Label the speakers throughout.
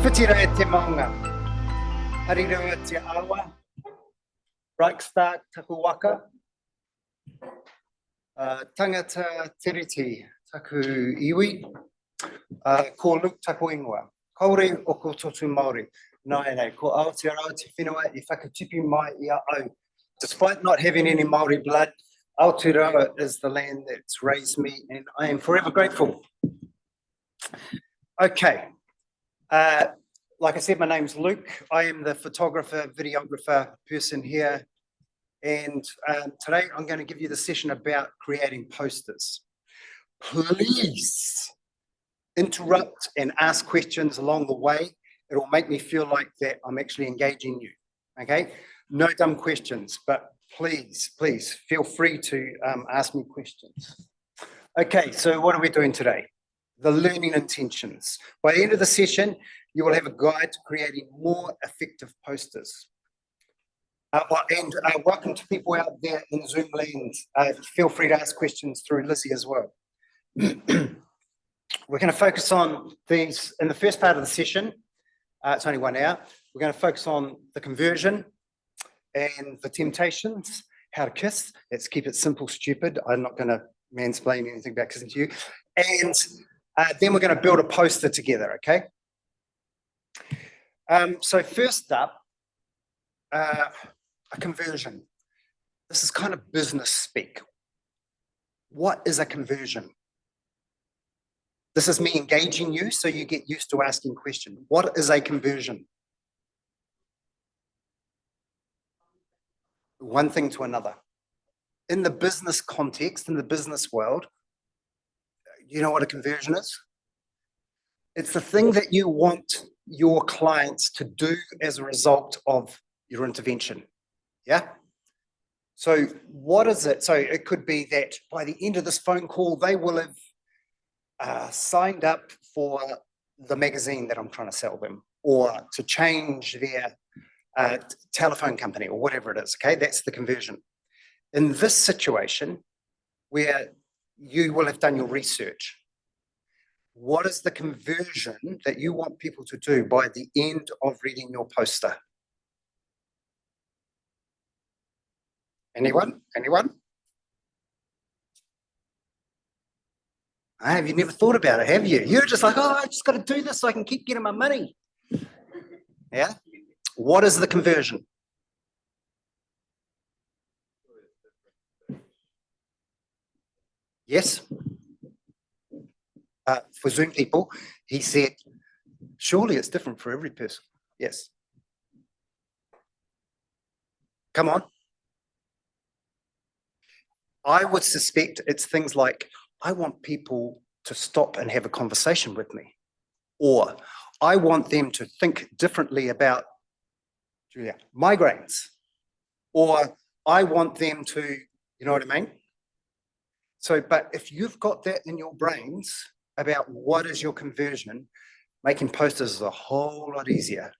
Speaker 1: Whitira e te maunga. Harirua te awa. Rockstar taku waka. Tangata tiriti taku iwi. Ko Luke taku ingoa. Kaore o ko totu Māori. Nai nei, ko Aotearoa te whenua I whakatipi mai I a au. Despite not having any Māori blood, Aotearoa is the land that's raised me and I am forever grateful. Okay. Like I said, my name's Luke. I am the photographer, videographer person here. And today I'm going to give you the session about creating posters. Please interrupt and ask questions along the way. It will make me feel like that I'm actually engaging you. Okay? No dumb questions, but please feel free to ask me questions. Okay, so what are we doing today? The learning intentions. By the end of the session, you will have a guide to creating more effective posters. Welcome to people out there in Zoom land. Feel free to ask questions through Lizzie as well. We're going to focus on these in the first part of the session. It's only 1 hour. We're going to focus on the conversion and the temptations, how to kiss. Let's keep it simple, stupid. I'm not going to mansplain anything about kissing to you. And then we're going to build a poster together, okay? So first up, a conversion. This is kind of business speak. What is a conversion? This is me engaging you so you get used to asking questions. What is a conversion? One thing to another. In the business context, in the business world, you know what a conversion is? It's the thing that you want your clients to do as a result of your intervention. Yeah? So what is it? So it could be that by the end of this phone call, they will have signed up for the magazine that I'm trying to sell them, or to change their telephone company, or whatever it is, okay? That's the conversion. In this situation, where you will have done your research, what is the conversion that you want people to do by the end of reading your poster? Anyone? Anyone? Have you never thought about it, have you? You're just like, oh, I just got to do this so I can keep getting my money. Yeah? What is the conversion? Yes? For Zoom people, he said, surely it's different for every person. Yes. Come on. I would suspect it's things like, I want people to stop and have a conversation with me. Or I want them to think differently about, Julia, migraines. Or I want them to, you know what I mean? So, but if you've got that in your brains about what is your conversion, making posters is a whole lot easier.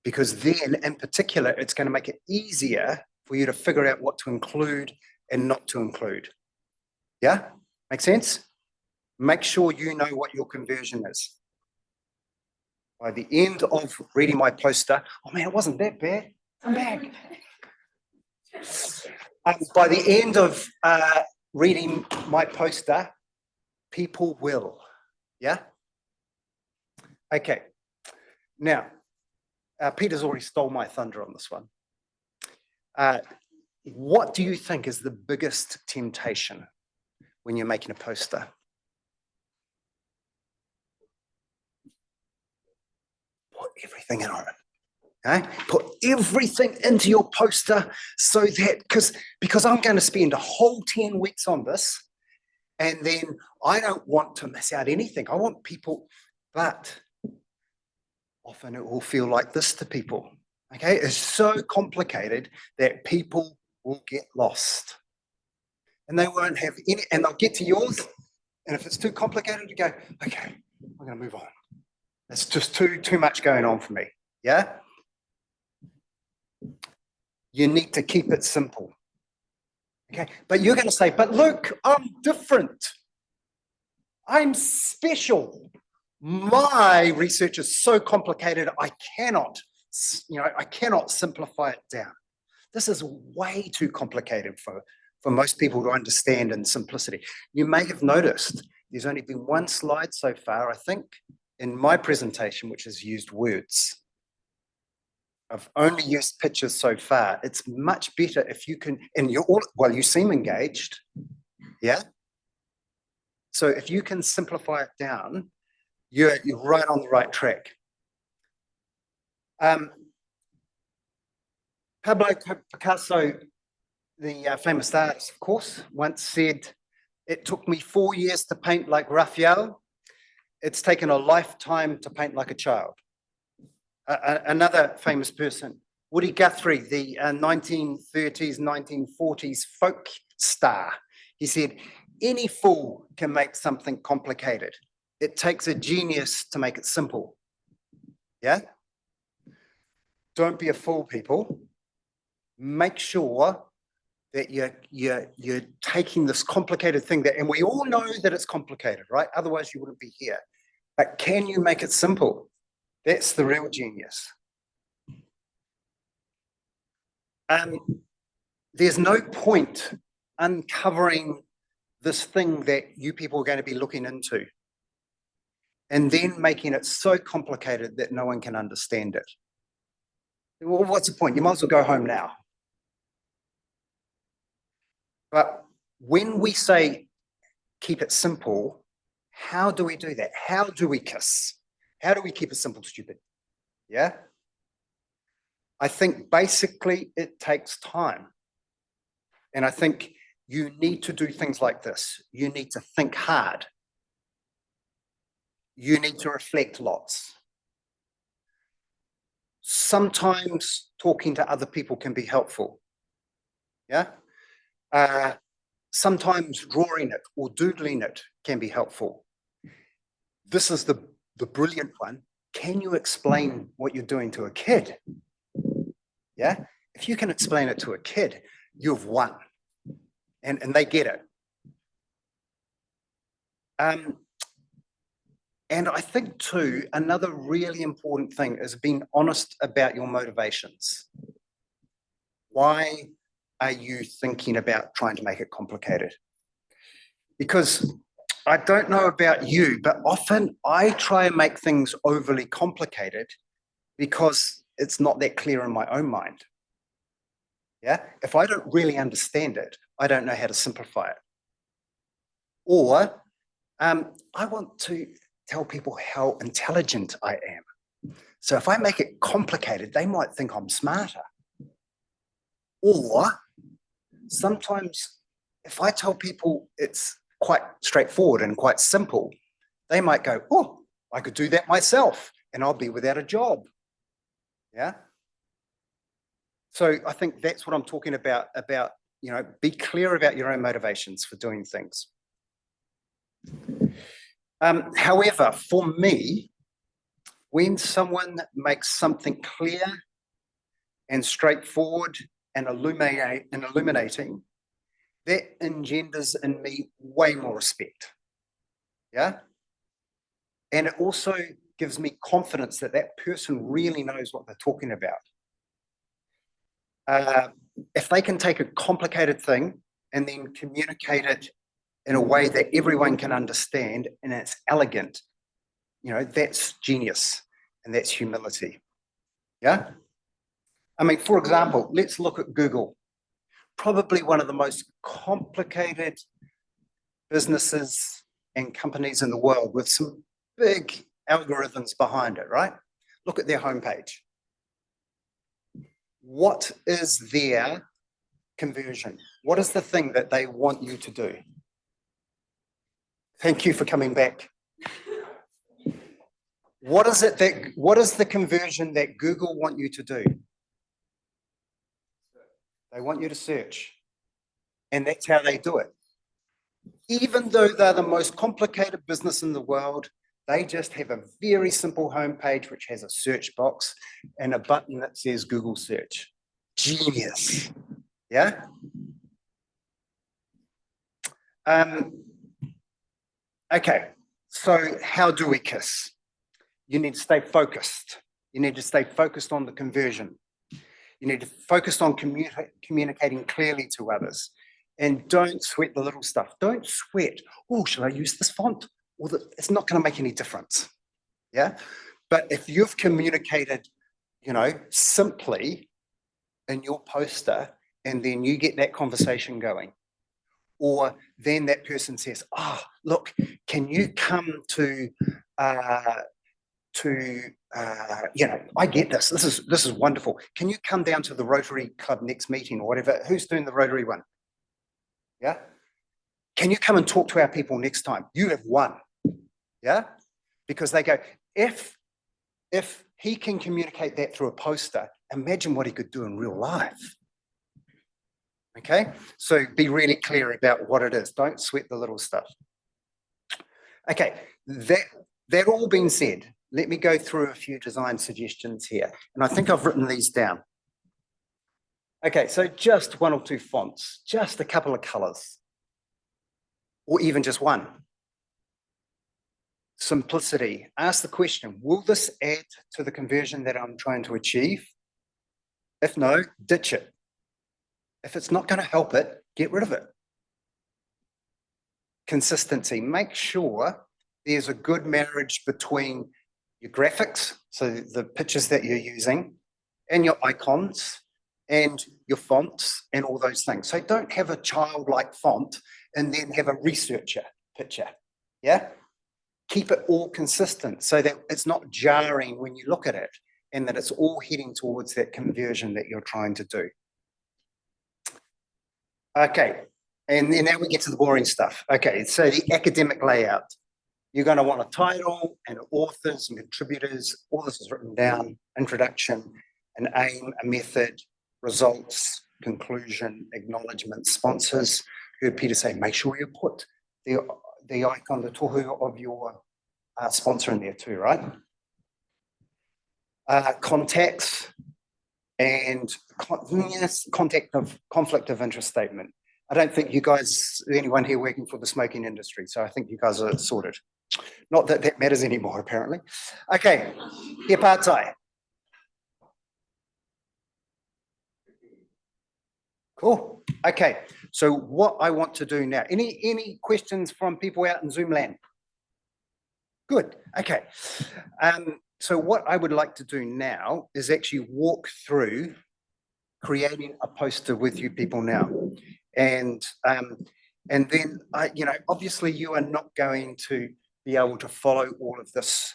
Speaker 1: Because then, in particular, it's going to make it easier for you to figure out what to include and not to include. Yeah? Make sense? Make sure you know what your conversion is. By the end of reading my poster, oh man, it wasn't that bad. Come back. By the end of reading my poster, people will. Yeah? Okay. Now, Peter's already stole my thunder on this one. What do you think is the biggest temptation when you're making a poster? Put everything in on it. Okay? Put everything into your poster so that, because I'm going to spend a whole 10 weeks on this, and then I don't want to miss out anything. I want people, but often it will feel like this to people. Okay? It's so complicated that people will get lost. And they won't have any, and they'll get to yours, and if it's too complicated, you go, okay, I'm going to move on. It's just too much going on for me. Yeah? You need to keep it simple. Okay? But you're going to say, but Luke, I'm different. I'm special. My research is so complicated, I cannot simplify it down. This is way too complicated for most people to understand in simplicity. You may have noticed there's only been one slide so far, I think, in my presentation, which has used words. I've only used pictures so far. It's much better if you can, and you're all, well, you seem engaged, yeah? So if you can simplify it down, you're right on the right track. Pablo Picasso, the famous artist, of course, once said, "It took me 4 years to paint like Raphael. It's taken a lifetime to paint like a child." Another famous person, Woody Guthrie, the 1930s, 1940s folk star. He said, "Any fool can make something complicated. It takes a genius to make it simple." Yeah? Don't be a fool, people. Make sure that you're taking this complicated thing that, and we all know that it's complicated, right? Otherwise you wouldn't be here. But can you make it simple? That's the real genius. There's no point uncovering this thing that you people are going to be looking into and then making it so complicated that no one can understand it. Well, what's the point? You might as well go home now. But when we say keep it simple, how do we do that? How do we kiss? How do we keep it simple, stupid? Yeah? I think basically it takes time. And I think you need to do things like this. You need to think hard. You need to reflect lots. Sometimes talking to other people can be helpful. Yeah? Sometimes drawing it or doodling it can be helpful. This is the brilliant one. Can you explain what you're doing to a kid? Yeah? If you can explain it to a kid, you've won. And they get it. And I think too, another really important thing is being honest about your motivations. Why are you thinking about trying to make it complicated? Because I don't know about you, but often I try and make things overly complicated because it's not that clear in my own mind. Yeah, if I don't really understand it, I don't know how to simplify it. Or I want to tell people how intelligent I am. So if I make it complicated, they might think I'm smarter. Or sometimes if I tell people it's quite straightforward and quite simple, they might go, "Oh, I could do that myself and I'll be without a job." Yeah. So I think that's what I'm talking about, be clear about your own motivations for doing things. However, for me, when someone makes something clear and straightforward and illuminating, that engenders in me way more respect. Yeah? And it also gives me confidence that that person really knows what they're talking about. If they can take a complicated thing and then communicate it in a way that everyone can understand and it's elegant, that's genius and that's humility. Yeah? I mean, for example, let's look at Google. Probably one of the most complicated businesses and companies in the world with some big algorithms behind it, right? Look at their homepage. What is their conversion? What is the thing that they want you to do? Thank you for coming back. What is the conversion that Google want you to do? They want you to search. And that's how they do it. Even though they're the most complicated business in the world, they just have a very simple homepage which has a search box and a button that says Google search. Genius. Yeah? Okay, so how do we kiss? you need to stay focused. You need to stay focused on the conversion. You need to focus on communicating clearly to others. And don't sweat the little stuff. Don't sweat, oh, should I use this font? Well, it's not going to make any difference. Yeah. But if you've communicated, you know, simply in your poster, and then you get that conversation going, or then that person says, oh, look, can you come to you know, I get this. This is wonderful. Can you come down to the Rotary Club next meeting or whatever? Who's doing the Rotary one? Yeah. Can you come and talk to our people next time? You have won. Yeah. Because they go, if he can communicate that through a poster, imagine what he could do in real life. Okay. So be really clear about what it is. Don't sweat the little stuff. Okay. That all being said, let me go through a few design suggestions here. And I think I've written these down. Okay, so just one or two fonts, just a couple of colors, or even just one. Simplicity. Ask the question, will this add to the conversion that I'm trying to achieve? If no, ditch it. If it's not going to help it, get rid of it. Consistency. Make sure there's a good marriage between your graphics, so the pictures that you're using, and your icons, and your fonts, and all those things. So don't have a childlike font and then have a researcher picture. Yeah? Keep it all consistent so that it's not jarring when you look at it, and that it's all heading towards that conversion that you're trying to do. Okay, and then now we get to the boring stuff. Okay, so the academic layout. You're going to want a title and authors and contributors. All this is written down. Introduction, an aim, a method, results, conclusion, acknowledgement, sponsors. Heard Peter say, make sure you put the icon, the tohu of your sponsor in there too, right? Contacts and conflict of interest statement. I don't think you guys, anyone here working for the smoking industry, so I think you guys are sorted. Not that that matters anymore, apparently. Okay, he pātai. Cool. Okay, so what I want to do now, any questions from people out in Zoom land? Good, okay. So what I would like to do now is actually walk through creating a poster with you people now. And then, you know, obviously you are not going to be able to follow all of this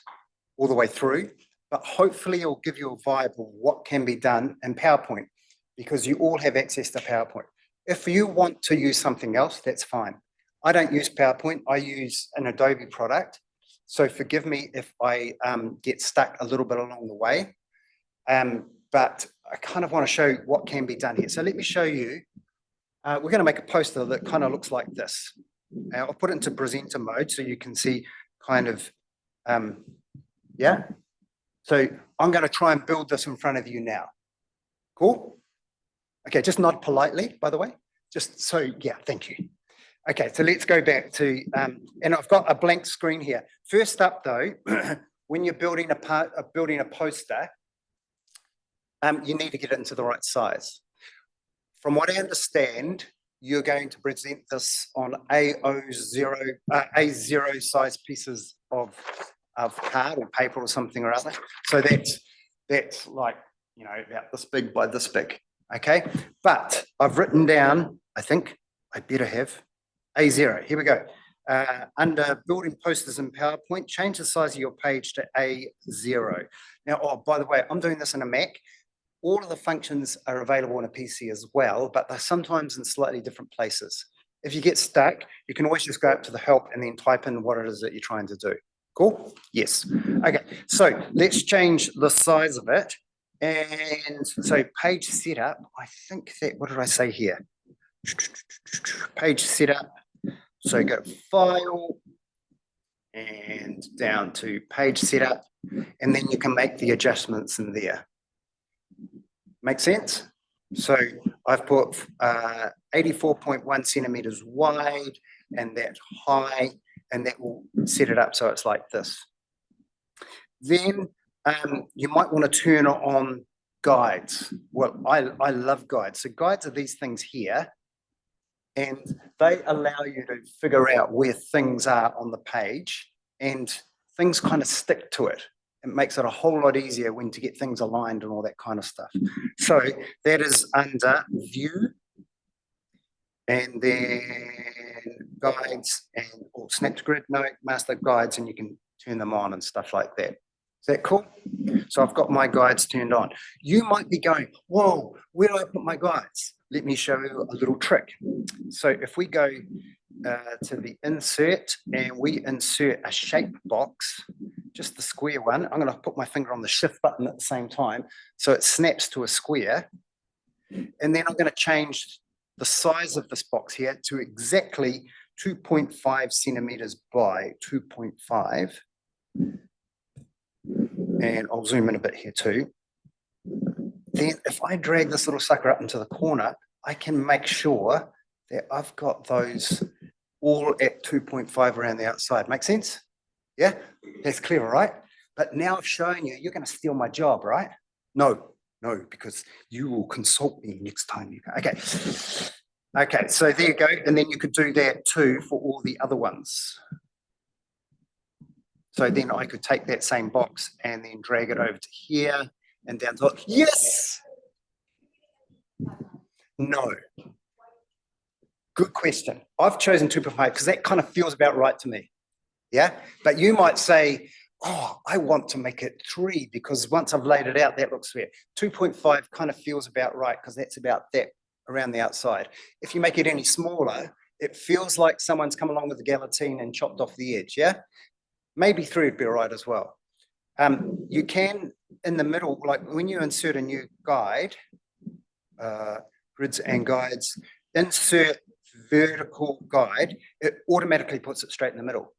Speaker 1: all the way through, but hopefully it'll give you a vibe of what can be done in PowerPoint, because you all have access to PowerPoint. If you want to use something else, that's fine. I don't use PowerPoint, I use an Adobe product. So forgive me if I get stuck a little bit along the way, but I kind of want to show what can be done here. So let me show you. We're going to make a poster that kind of looks like this. I'll put it into presenter mode so you can see kind of, yeah. So I'm going to try and build this in front of you now. Cool? Okay, just nod politely, by the way. Just so, yeah, thank you. Okay, so let's go back to, and I've got a blank screen here. First up though, when you're building a poster, you need to get it into the right size. From what I understand, you're going to present this on A0 size pieces of card or paper or something or other. So that's like, you know, about this big by this big. Okay, but I've written down, I think I better have A0. Here we go. Under building posters in PowerPoint, change the size of your page to A0. Now, oh, by the way, I'm doing this in a Mac. All of the functions are available on a PC as well, but they're sometimes in slightly different places. If you get stuck, you can always just go up to the help and then type in what it is that you're trying to do. Cool? Yes. Okay, so let's change the size of it. And so page setup, I think that, what did I say here? Page setup. So go File and down to Page Setup, and then you can make the adjustments in there. Make sense? So I've put 84.1 centimeters wide and that high, and that will set it up so it's like this. Then you might want to turn on guides. Well, I love guides. So guides are these things here, and they allow you to figure out where things are on the page, and things kind of stick to it. It makes it a whole lot easier when to get things aligned and all that kind of stuff. So that is under View, and then Guides, and or Snap to Grid, no, Master Guides, and you can turn them on and stuff like that. Is that cool? So I've got my guides turned on. You might be going, whoa, where do I put my guides? Let me show you a little trick. So if we go to the insert and we insert a shape box, just the square one, I'm going to put my finger on the shift button at the same time so it snaps to a square. And then I'm going to change the size of this box here to exactly 2.5 centimeters by 2.5. And I'll zoom in a bit here too. Then if I drag this little sucker up into the corner, I can make sure that I've got those all at 2.5 around the outside. Make sense? Yeah, that's clever, right? But now I've shown you, you're going to steal my job, right? No, because you will consult me next time you go. Okay, so there you go. And then you could do that too for all the other ones. So then I could take that same box and then drag it over to here and down to, yes! No. Good question. I've chosen 2.5 because that kind of feels about right to me. Yeah, but you might say, oh, I want to make it 3 because once I've laid it out, that looks fair. 2.5 kind of feels about right because that's about that around the outside. If you make it any smaller, it feels like someone's come along with the guillotine and chopped off the edge, yeah? Maybe 3 would be all right as well. You can, in the middle, like when you insert a new guide, grids and guides, insert vertical guide, it automatically puts it straight in the middle.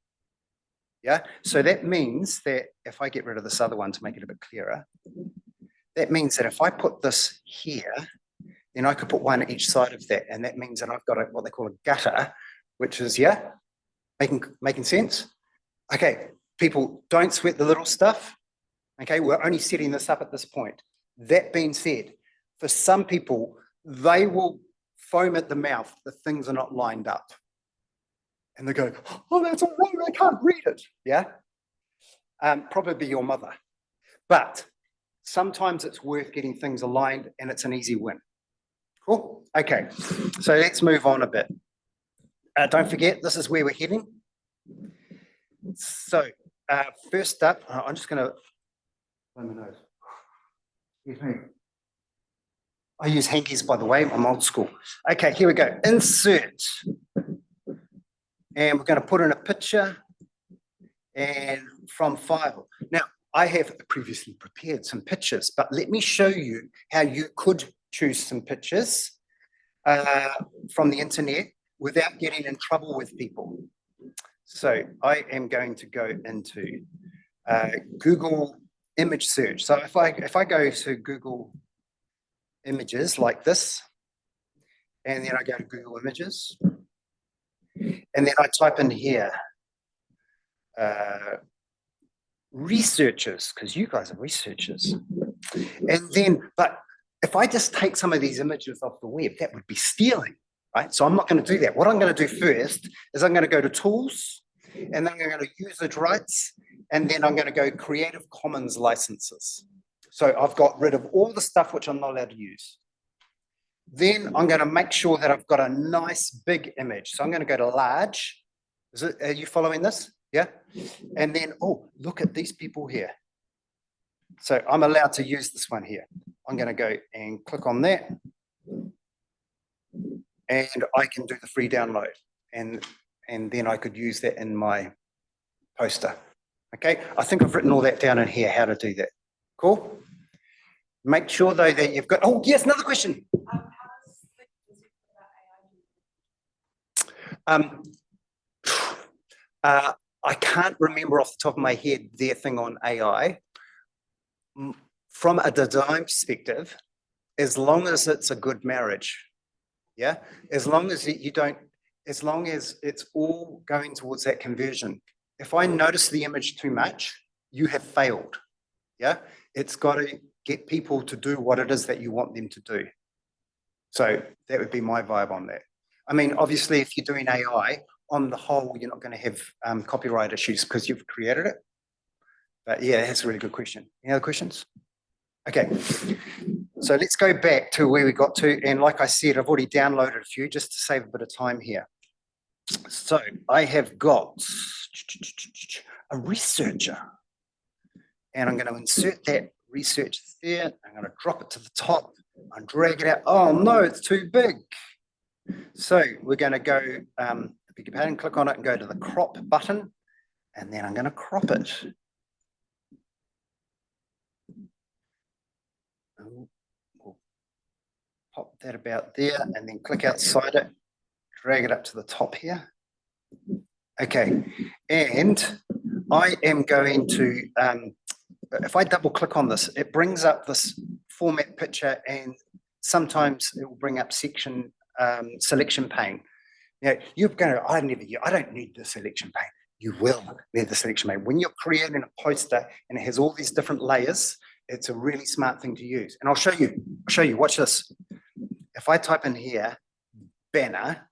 Speaker 1: Yeah, so that means that if I get rid of this other one to make it a bit clearer, that means that if I put this here, then I could put one each side of that, and that means that I've got what they call a gutter, which is, yeah, making sense? Okay, people, don't sweat the little stuff. Okay, we're only setting this up at this point. That being said, for some people, they will foam at the mouth that things are not lined up. And they go, oh, that's all wrong, I can't read it. Yeah? Probably your mother. But sometimes it's worth getting things aligned and it's an easy win. Cool? Okay, so let's move on a bit. Don't forget, this is where we're heading. So first up, I'm just going to blow my nose. Excuse me. I use hankies, by the way, I'm old school. Okay, here we go. Insert. And we're going to put in a picture and from file. Now, I have previously prepared some pictures, but let me show you how you could choose some pictures from the internet without getting in trouble with people. So I am going to go into Google image search. So if I go to Google Images like this, and then I go to Google Images, and then I type in here, researchers, because you guys are researchers. And then, but if I just take some of these images off the web, that would be stealing, right? So I'm not going to do that. What I'm going to do first is I'm going to go to Tools, and then I'm going to Usage Rights, and then I'm going to go Creative Commons licenses. So I've got rid of all the stuff which I'm not allowed to use. Then I'm going to make sure that I've got a nice big image. So I'm going to go to large. Are you following this? Yeah. And then, oh, look at these people here. So I'm allowed to use this one here. I'm going to go and click on that. And I can do the free download. And then I could use that in my poster. Okay. I think I've written all that down in here, how to do that. Cool. Make sure though that you've got, oh yes, another question. I can't remember off the top of my head their thing on AI. From a design perspective, as long as it's a good marriage, yeah, as long as you don't, as long as it's all going towards that conversion. If I notice the image too much, you have failed. Yeah, it's got to get people to do what it is that you want them to do. So that would be my vibe on that. I mean, obviously, if you're doing AI, on the whole, you're not going to have copyright issues because you've created it. But yeah, that's a really good question. Any other questions? Okay, so let's go back to where we got to. And like I said, I've already downloaded a few just to save a bit of time here. So I have got a researcher. And I'm going to insert that research there. I'm going to drop it to the top and drag it out. Oh no, it's too big. So we're going to go, beg your pardon, click on it and go to the crop button. And then I'm going to crop it. We'll pop that about there and then click outside it, drag it up to the top here. Okay, and I am going to, if I double click on this, it brings up this format picture and sometimes it will bring up selection pane. Now, you're going to, I don't need the selection pane. You will need the selection pane. When you're creating a poster and it has all these different layers, it's a really smart thing to use. And I'll show you, watch this. If I type in here, banner,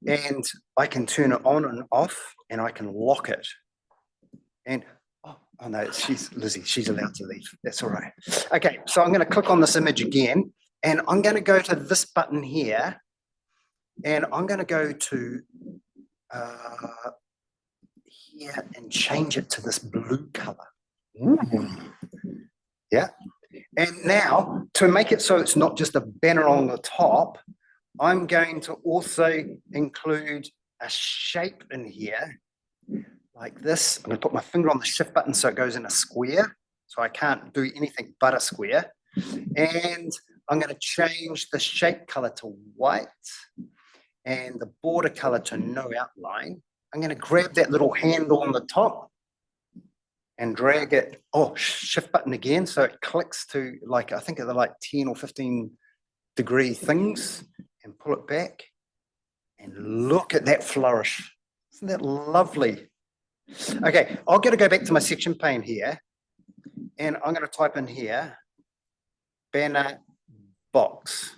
Speaker 1: and I can turn it on and off and I can lock it. And oh no, Lizzie, she's allowed to leave. That's all right. Okay, so I'm going to click on this image again and I'm going to go to this button here and I'm going to go to here and change it to this blue color. Yeah. And now to make it so it's not just a banner on the top, I'm going to also include a shape in here like this. I'm going to put my finger on the shift button so it goes in a square. So I can't do anything but a square. And I'm going to change the shape color to white and the border color to no outline. I'm going to grab that little handle on the top and drag it, shift button again. So it clicks to like, I think they're like 10 or 15 degree things and pull it back. And look at that flourish. Isn't that lovely? Okay, I'm going to go back to my section pane here. And I'm going to type in here, banner box.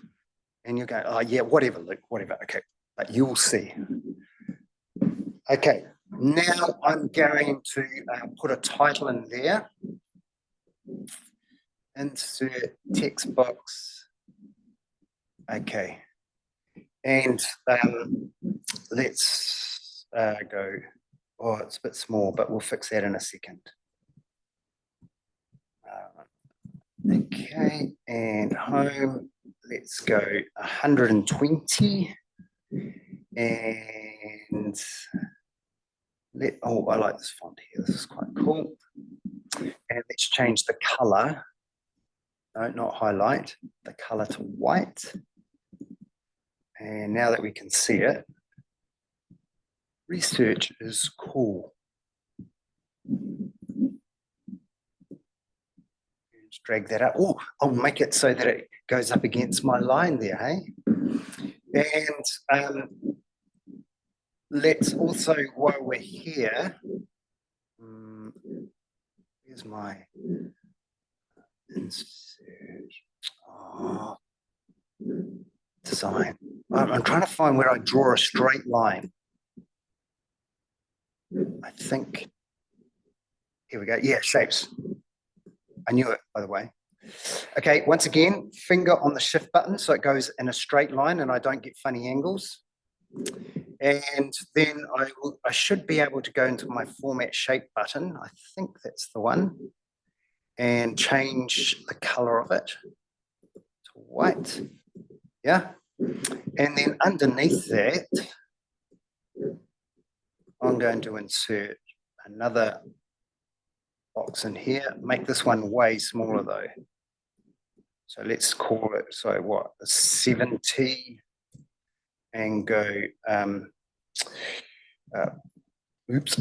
Speaker 1: And you go, oh yeah, whatever, Luke, whatever. Okay, but you'll see. Okay, now I'm going to put a title in there. Insert text box. Okay, and let's go. Oh, it's a bit small, but we'll fix that in a second. Okay, and home, let's go 120. And I like this font here. This is quite cool. And let's change the color. No, not highlight. The color to white. And now that we can see it, research is cool. Let's drag that up. Oh, I'll make it so that it goes up against my line there, hey? And let's also, while we're here, here's my insert. Oh, design. I'm trying to find where I draw a straight line. I think, here we go. Yeah, shapes. I knew it, by the way. Okay, once again, finger on the shift button so it goes in a straight line and I don't get funny angles. And then I should be able to go into my format shape button. I think that's the one. And change the color of it to white. Yeah. And then underneath that, I'm going to insert another box in here. Make this one way smaller though. So let's call it, so what, 70 and go, oops.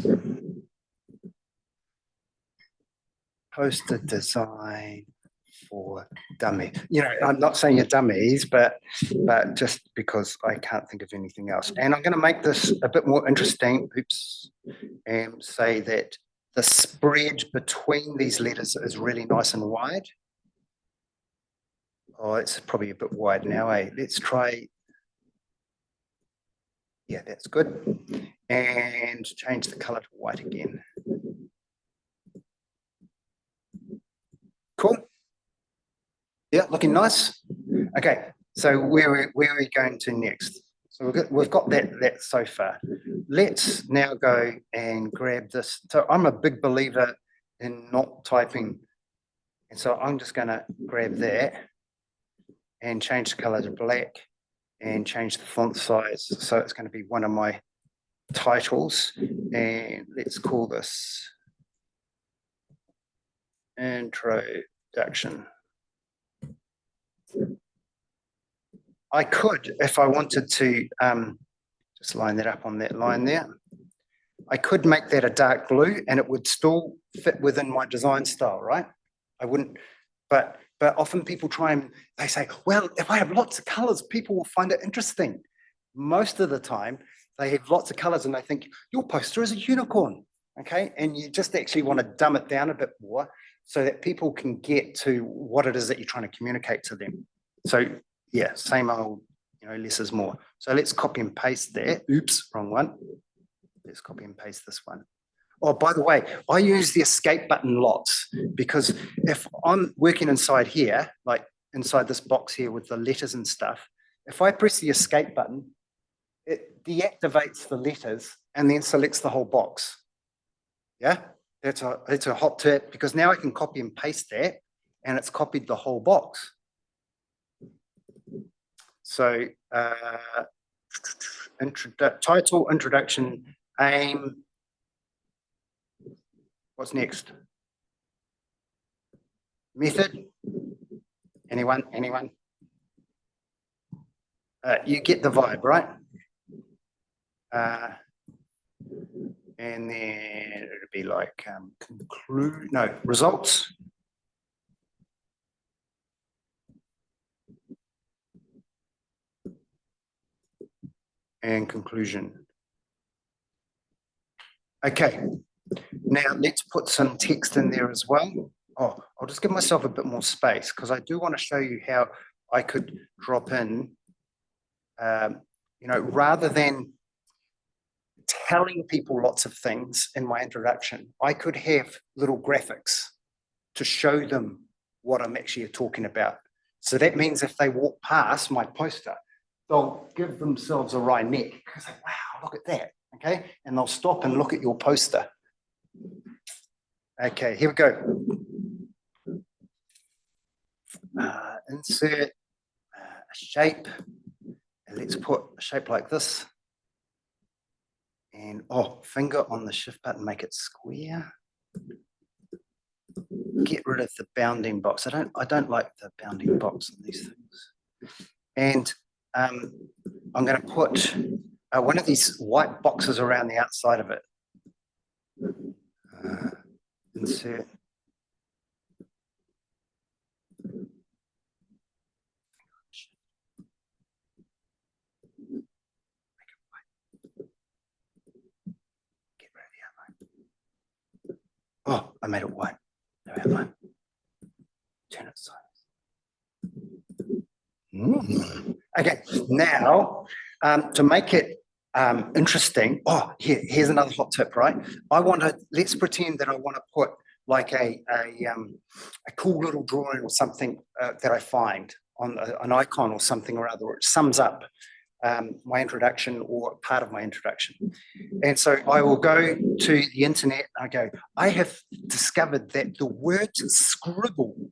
Speaker 1: Poster design for dummy. You know, I'm not saying you're dummies, but just because I can't think of anything else. And I'm going to make this a bit more interesting, oops, and say that the spread between these letters is really nice and wide. Oh, it's probably a bit wide now, eh? Let's try. Yeah, that's good. And change the color to white again. Cool. Yeah, looking nice. Okay, so where are we going to next? So we've got that so far. Let's now go and grab this. So I'm a big believer in not typing. And so I'm just going to grab that and change the color to black and change the font size. So it's going to be one of my titles. And let's call this Introduction. I could, if I wanted to, just line that up on that line there. I could make that a dark blue and it would still fit within my design style, right? I wouldn't, but often people try and they say, well, if I have lots of colors, people will find it interesting. Most of the time, they have lots of colors and they think, your poster is a unicorn, okay? And you just actually want to dumb it down a bit more so that people can get to what it is that you're trying to communicate to them. So yeah, same old, less is more. So let's copy and paste that. Oops, wrong one. Let's copy and paste this one. Oh, by the way, I use the escape button lots because if I'm working inside here, like inside this box here with the letters and stuff, if I press the escape button, it deactivates the letters and then selects the whole box. Yeah, that's a hot tip because now I can copy and paste that and it's copied the whole box. So title, introduction, aim. What's next? Method? Anyone? You get the vibe, right? And then it'd be like results. And conclusion. Okay, now let's put some text in there as well. Oh, I'll just give myself a bit more space because I do want to show you how I could drop in, rather than telling people lots of things in my introduction, I could have little graphics to show them what I'm actually talking about. So that means if they walk past my poster, they'll give themselves a wry neck because like, wow, look at that, okay? And they'll stop and look at your poster. Okay, here we go. Insert a shape. And let's put a shape like this. And finger on the shift button, make it square. Get rid of the bounding box. I don't like the bounding box on these things. And I'm going to put one of these white boxes around the outside of it. Insert. Get rid of the outline. Oh, I made it white. No outline. Turn it sideways. Okay, now to make it interesting. Oh, here's another hot tip, right? Let's pretend that I want to put like a cool little drawing or something that I find on an icon or something or other, which sums up my introduction or part of my introduction. And so I will go to the internet. I have discovered that the word scribble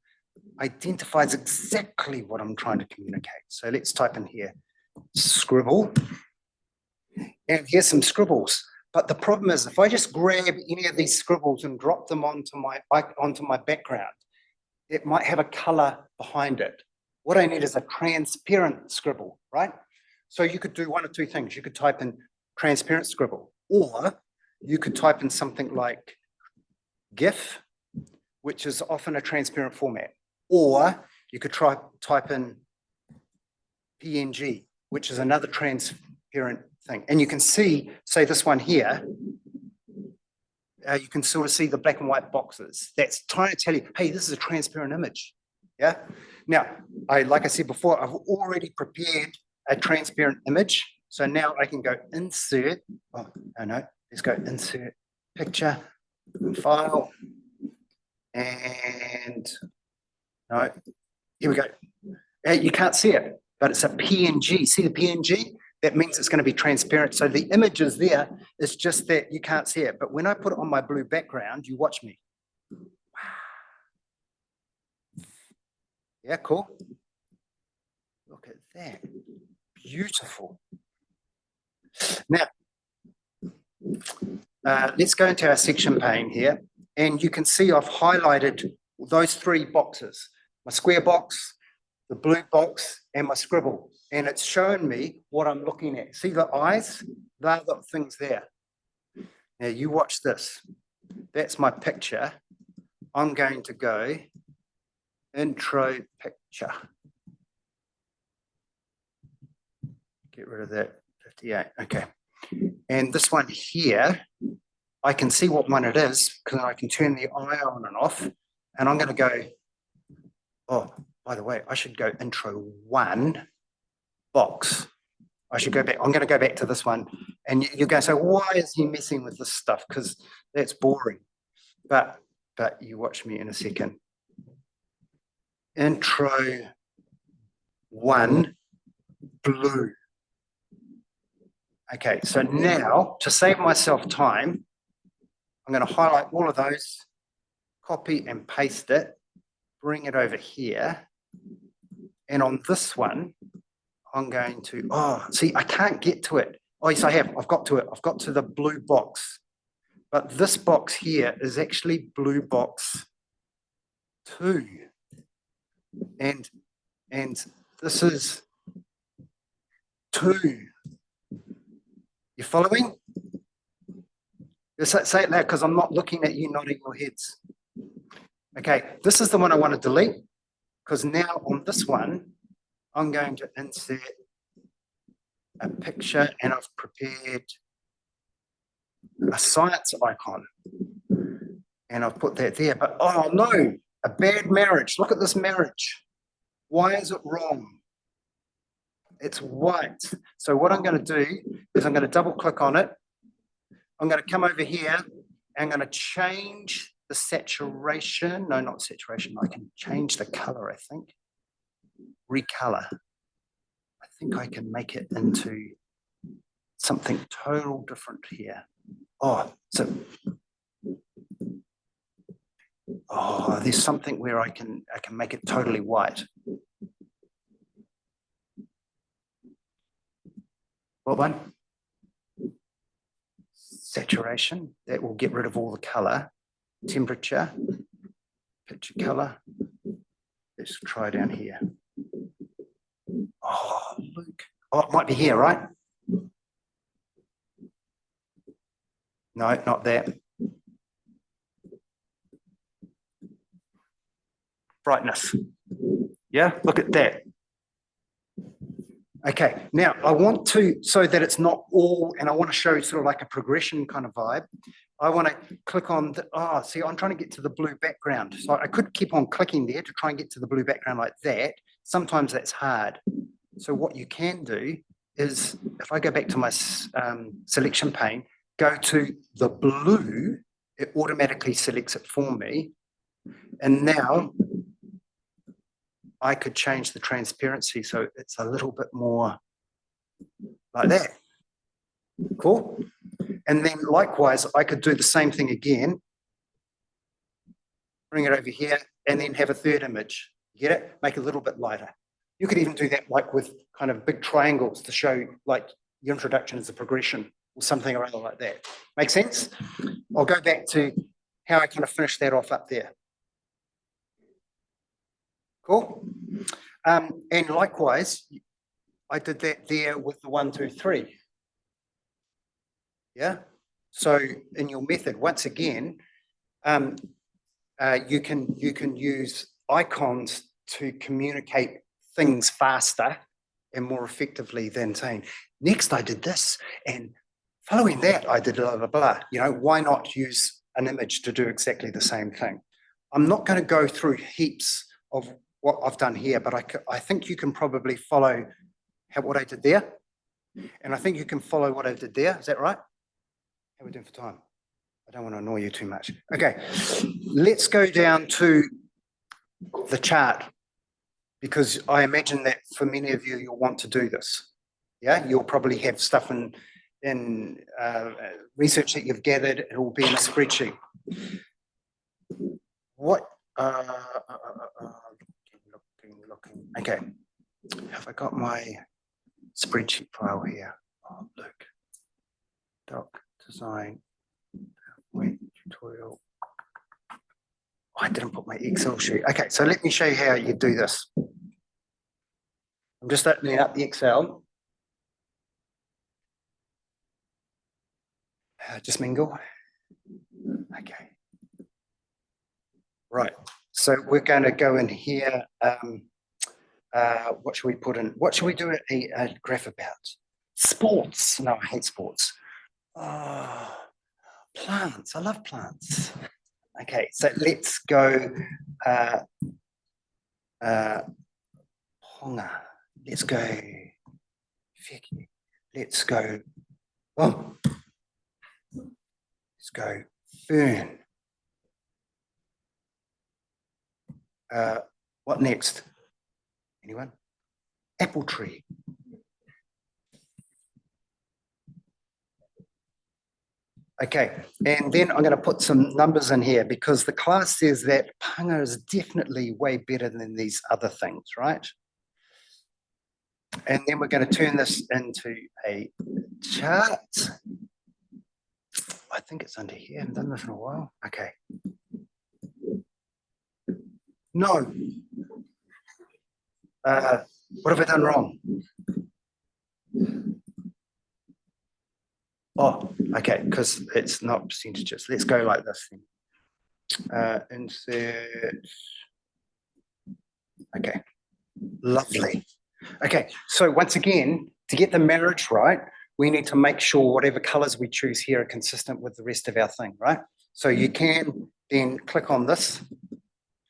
Speaker 1: identifies exactly what I'm trying to communicate. So let's type in here, scribble. And here's some scribbles. But the problem is if I just grab any of these scribbles and drop them onto my background, it might have a color behind it. What I need is a transparent scribble, right? So you could do one of two things. You could type in transparent scribble, or you could type in something like GIF, which is often a transparent format. Or you could type in PNG, which is another transparent thing. And you can see, say this one here, you can sort of see the black and white boxes. That's trying to tell you, hey, this is a transparent image. Yeah. Now, like I said before, I've already prepared a transparent image. So now I can go insert. Oh, no, let's go insert picture, file, and no, here we go. You can't see it, but it's a PNG. See the PNG? That means it's going to be transparent. So the image is there. It's just that you can't see it. But when I put it on my blue background, you watch me. Yeah, cool. Look at that. Beautiful. Now, let's go into our section pane here. And you can see I've highlighted those three boxes. My square box, the blue box, and my scribble. And it's showing me what I'm looking at. See the eyes? They're the things there. Now you watch this. That's my picture. I'm going to go intro picture. Get rid of that 58. Okay. And this one here, I can see what one it is because I can turn the eye on and off. And I'm going to go, oh, by the way, I should go intro 1 box. I should go back. I'm going to go back to this one. And you're going to say, why is he messing with this stuff? Because that's boring. But you watch me in a second. Intro 1 blue. Okay, so now to save myself time, I'm going to highlight all of those, copy and paste it, bring it over here. And on this one, I'm going to, oh, see, I can't get to it. Oh, yes, I have. I've got to it. I've got to the blue box. But this box here is actually blue box 2. And this is 2. You following? Just say it loud because I'm not looking at you nodding your heads. Okay, this is the one I want to delete because now on this one, I'm going to insert a picture and I've prepared a science icon and I've put that there. But oh no, a bad marriage. Look at this marriage. Why is it wrong? It's white. So what I'm going to do is I'm going to double click on it. I'm going to come over here and I'm going to change the saturation. No, not saturation. I can change the color, I think. Recolor. I think I can make it into something total different here. Oh, so there's something where I can make it totally white. What one? Saturation. That will get rid of all the color. Temperature. Picture color. Let's try down here. Oh, look. Oh, it might be here, right? No, not that. Brightness. Yeah, look at that. Okay, now I want to, so that it's not all, and I want to show sort of like a progression kind of vibe. I want to click on the, see, I'm trying to get to the blue background. So I could keep on clicking there to try and get to the blue background like that. Sometimes that's hard. So what you can do is, if I go back to my selection pane, go to the blue, it automatically selects it for me. And now I could change the transparency so it's a little bit more like that. Cool. And then likewise, I could do the same thing again. Bring it over here and then have a third image. Get it? Make it a little bit lighter. You could even do that like with kind of big triangles to show like your introduction as a progression or something or other like that. Make sense? I'll go back to how I kind of finished that off up there. Cool. And likewise, I did that there with the 1, 2, 3. Yeah. So in your method, once again, you can use icons to communicate things faster and more effectively than saying, next I did this, and following that I did blah, blah, blah. You know, why not use an image to do exactly the same thing. I'm not going to go through heaps of what I've done here, but I think you can probably follow what I did there. And I think you can follow what I did there. Is that right? How are we doing for time? I don't want to annoy you too much. Okay, let's go down to the chart, because I imagine that for many of you, you'll want to do this. Yeah, you'll probably have stuff in research that you've gathered. It will be in a spreadsheet. What? Looking. Okay, have I got my spreadsheet file here? Oh, look. Doc, design, wait, tutorial. Oh, I didn't put my Excel sheet. Okay, so let me show you how you do this. I'm just opening up the Excel. Just mingle. Okay. Right. So we're going to go in here. What should we put in? What should we do a graph about? Sports. No, I hate sports. Oh, plants. I love plants. Okay, so let's go honga. Let's go feki. Let's go. Oh, let's go fern. What next? Anyone? Apple tree. Okay, and then I'm going to put some numbers in here because the class says that panga is definitely way better than these other things, right? And then we're going to turn this into a chart. I think it's under here. I haven't done this in a while. Okay. No. What have I done wrong? Oh, okay, because it's not percentages. Let's go like this then. Insert. Okay, lovely. Okay, so once again, to get the marriage right, we need to make sure whatever colors we choose here are consistent with the rest of our thing, right? So you can then click on this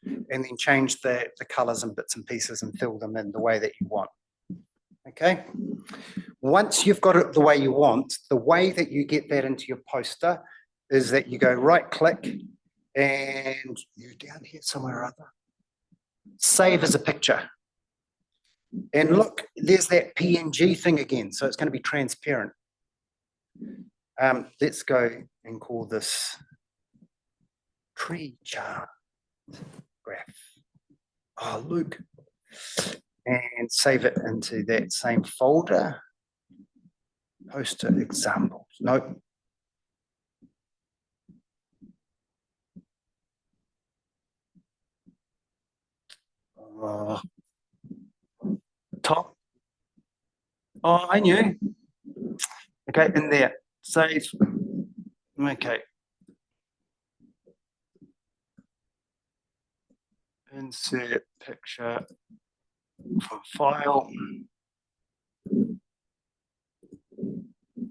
Speaker 1: and then change the colors and bits and pieces and fill them in the way that you want. Okay, once you've got it the way you want, the way that you get that into your poster is that you go right click and you're down here somewhere or other, save as a picture. And look, there's that PNG thing again, so it's going to be transparent. Let's go and call this tree chart graph. Oh, look. And save it into that same folder. Poster examples. Nope. Top. Oh, I knew. Okay, in there. Save. Okay. Insert picture from file.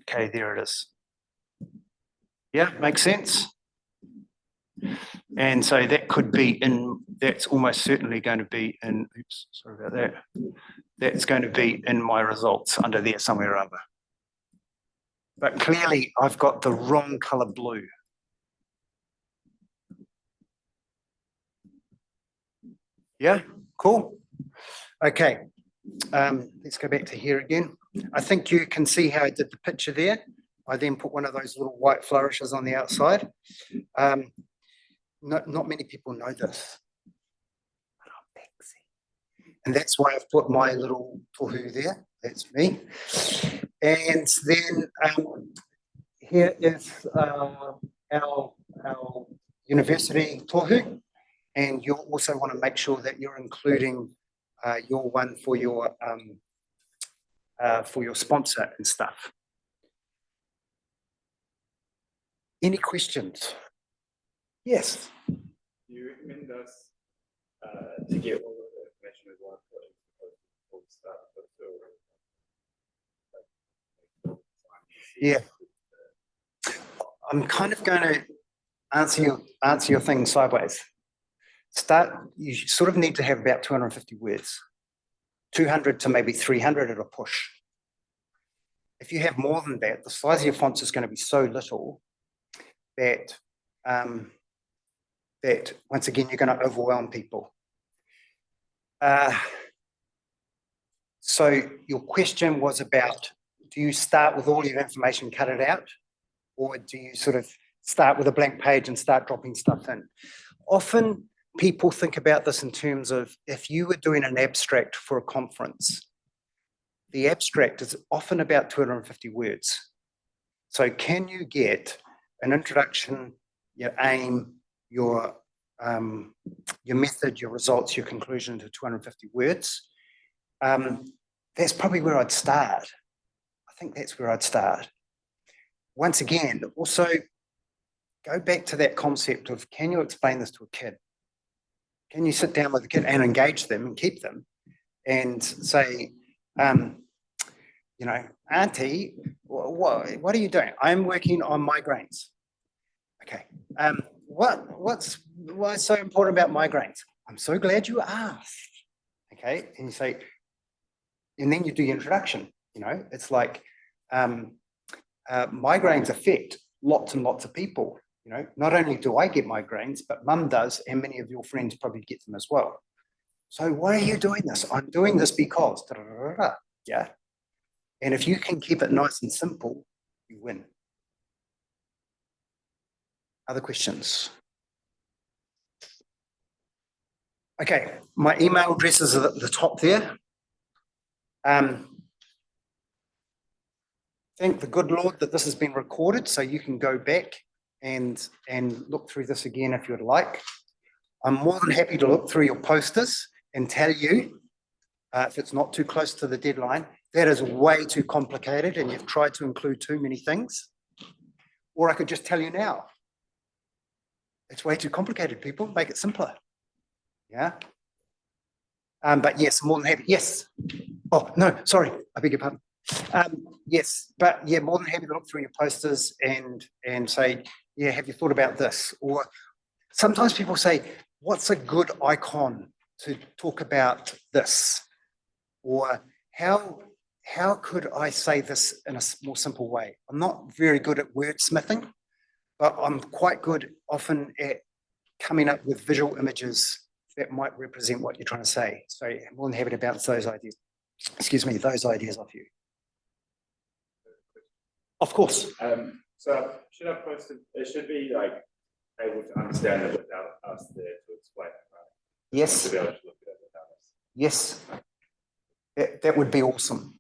Speaker 1: Okay, there it is. Yeah, makes sense. And so that could be in, that's almost certainly going to be in, oops, sorry about that. That's going to be in my results under there somewhere or other. But clearly I've got the wrong color blue. Yeah, cool. Okay, let's go back to here again. I think you can see how I did the picture there. I then put one of those little white flourishes on the outside. Not many people know this. And that's why I've put my little tohu there. That's me. And then here is our university tohu. And you'll also want to make sure that you're including your one for your sponsor and stuff. Any questions? Yes.
Speaker 2: Do you recommend us to get all of the information we want before we start?
Speaker 1: Yeah. I'm kind of going to answer your thing sideways. You sort of need to have about 250 words, 200 to maybe 300 at a push. If you have more than that, the size of your fonts is going to be so little that, that once again, you're going to overwhelm people. So your question was about, do you start with all your information, cut it out? Or do you sort of start with a blank page and start dropping stuff in? Often people think about this in terms of, if you were doing an abstract for a conference, the abstract is often about 250 words. So can you get an introduction, your aim, your method, your results, your conclusion to 250 words? That's probably where I'd start. I think that's where I'd start. Once again, also go back to that concept of, can you explain this to a kid? Can you sit down with a kid and engage them and keep them and say, you know, Auntie, what are you doing? I'm working on migraines. Okay. What's so important about migraines? I'm so glad you asked. Okay. And you say, and then you do your introduction. You know, it's like migraines affect lots and lots of people. You know, not only do I get migraines, but Mum does, and many of your friends probably get them as well. So why are you doing this? I'm doing this because, yeah. And if you can keep it nice and simple, you win. Other questions? Okay, my email address is at the top there. Thank the good Lord that this has been recorded, so you can go back and look through this again if you'd like. I'm more than happy to look through your posters and tell you, if it's not too close to the deadline, that is way too complicated and you've tried to include too many things. Or I could just tell you now, it's way too complicated, people, make it simpler. Yeah. But yes, more than happy. Yes. Oh, no, sorry, I beg your pardon. Yes, but yeah, more than happy to look through your posters and say, yeah, have you thought about this? Or sometimes people say, what's a good icon to talk about this? Or how could I say this in a more simple way? I'm not very good at wordsmithing, but I'm quite good often at coming up with visual images that might represent what you're trying to say. So I'm more than happy to bounce those ideas. Excuse me, those ideas off you. Of course.
Speaker 2: So should I post it? It should be like able to understand it without us there to explain it, right?
Speaker 1: Yes.
Speaker 2: To be able to look at it without us.
Speaker 1: Yes. That would be awesome.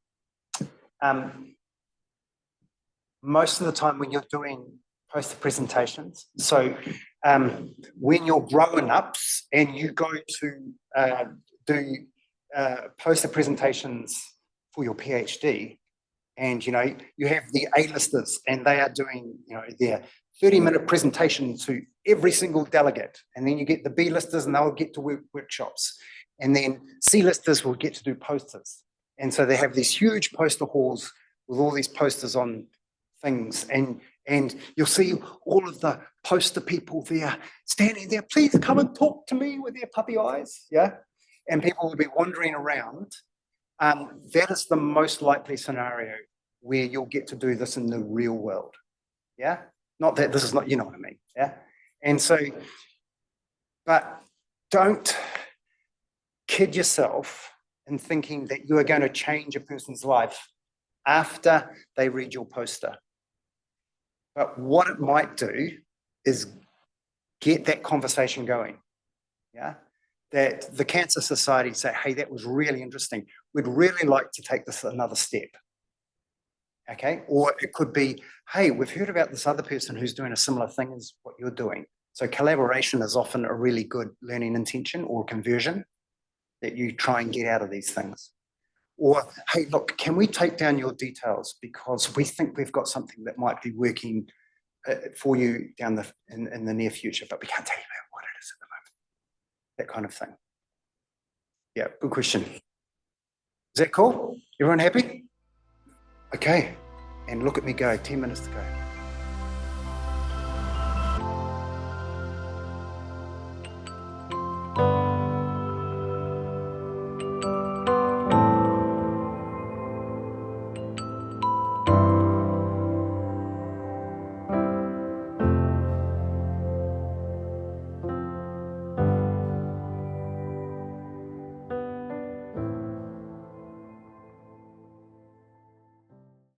Speaker 1: Most of the time when you're doing poster presentations, so when you're grown-ups and you go to do poster presentations for your PhD, and you know you have the A-listers and they are doing their 30-minute presentation to every single delegate, and then you get the B-listers and they'll get to workshops, and then C-listers will get to do posters, and so they have these huge poster halls with all these posters on things, and you'll see all of the poster people there standing there, please come and talk to me with their puppy eyes, yeah, and people will be wandering around. That is the most likely scenario where you'll get to do this in the real world, yeah? Not that this is not, you know what I mean, yeah? And so, but don't kid yourself in thinking that you are going to change a person's life after they read your poster. But what it might do is get that conversation going, yeah? That the Cancer Society say, hey, that was really interesting. We'd really like to take this another step, okay? Or it could be, hey, we've heard about this other person who's doing a similar thing as what you're doing. So collaboration is often a really good learning intention or conversion that you try and get out of these things. Or, hey, look, can we take down your details because we think we've got something that might be working for you down in the near future, but we can't tell you about what it is at the moment. That kind of thing. Yeah, good question. Is that cool? Everyone happy? Okay. And look at me go, 10 minutes to go.